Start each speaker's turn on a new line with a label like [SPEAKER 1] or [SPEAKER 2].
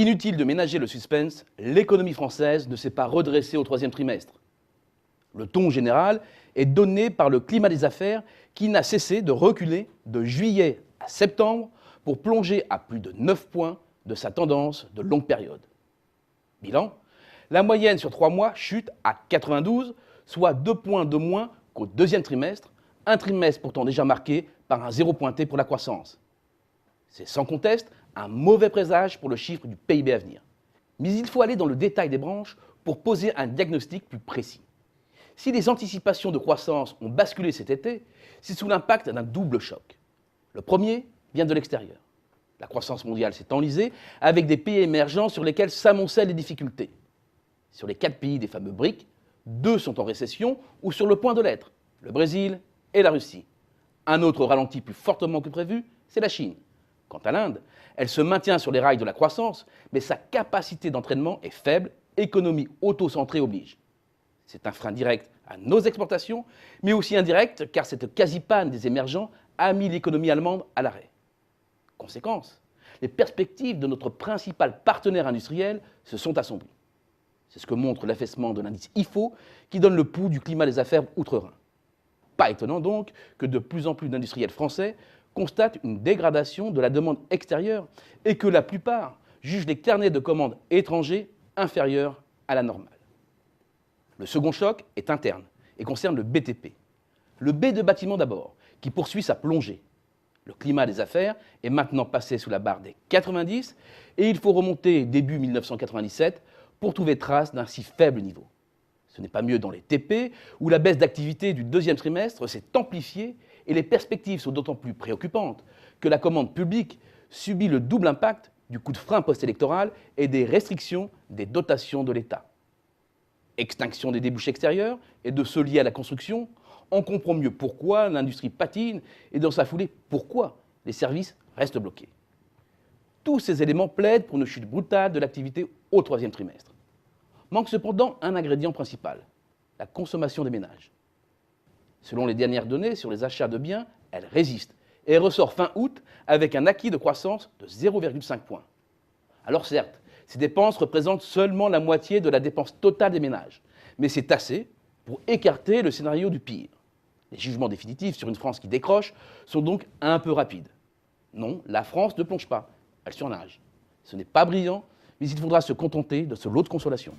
[SPEAKER 1] Inutile de ménager le suspense, l'économie française ne s'est pas redressée au troisième trimestre. Le ton général est donné par le climat des affaires qui n'a cessé de reculer de juillet à septembre pour plonger à plus de 9 points de sa tendance de longue période. Bilan, la moyenne sur 3 mois chute à 92, soit 2 points de moins qu'au deuxième trimestre, un trimestre pourtant déjà marqué par un zéro pointé pour la croissance. C'est sans conteste un mauvais présage pour le chiffre du PIB à venir. Mais il faut aller dans le détail des branches pour poser un diagnostic plus précis. Si les anticipations de croissance ont basculé cet été, c'est sous l'impact d'un double choc. Le premier vient de l'extérieur. La croissance mondiale s'est enlisée avec des pays émergents sur lesquels s'amoncellent les difficultés. Sur les 4 pays des fameux BRIC, 2 sont en récession ou sur le point de l'être, le Brésil et la Russie. Un autre ralentit plus fortement que prévu, c'est la Chine. Quant à l'Inde, elle se maintient sur les rails de la croissance, mais sa capacité d'entraînement est faible, économie auto-centrée oblige. C'est un frein direct à nos exportations, mais aussi indirect car cette quasi-panne des émergents a mis l'économie allemande à l'arrêt. Conséquence, les perspectives de notre principal partenaire industriel se sont assombries. C'est ce que montre l'affaissement de l'indice IFO qui donne le pouls du climat des affaires outre-Rhin. Pas étonnant donc que de plus en plus d'industriels français constatent une dégradation de la demande extérieure et que la plupart jugent les carnets de commandes étrangers inférieurs à la normale. Le second choc est interne et concerne le BTP. Le B de bâtiment d'abord, qui poursuit sa plongée. Le climat des affaires est maintenant passé sous la barre des 90 et il faut remonter début 1997 pour trouver trace d'un si faible niveau. Ce n'est pas mieux dans les TP, où la baisse d'activité du deuxième trimestre s'est amplifiée et les perspectives sont d'autant plus préoccupantes que la commande publique subit le double impact du coup de frein post-électoral et des restrictions des dotations de l'État. Extinction des débouchés extérieurs et de ceux liés à la construction, on comprend mieux pourquoi l'industrie patine et dans sa foulée pourquoi les services restent bloqués. Tous ces éléments plaident pour une chute brutale de l'activité au troisième trimestre. Manque cependant un ingrédient principal, la consommation des ménages. Selon les dernières données sur les achats de biens, elle résiste et ressort fin août avec un acquis de croissance de 0,5 points. Alors certes, ces dépenses représentent seulement la moitié de la dépense totale des ménages, mais c'est assez pour écarter le scénario du pire. Les jugements définitifs sur une France qui décroche sont donc un peu rapides. Non, la France ne plonge pas, elle surnage. Ce n'est pas brillant, mais il faudra se contenter de ce lot de consolation.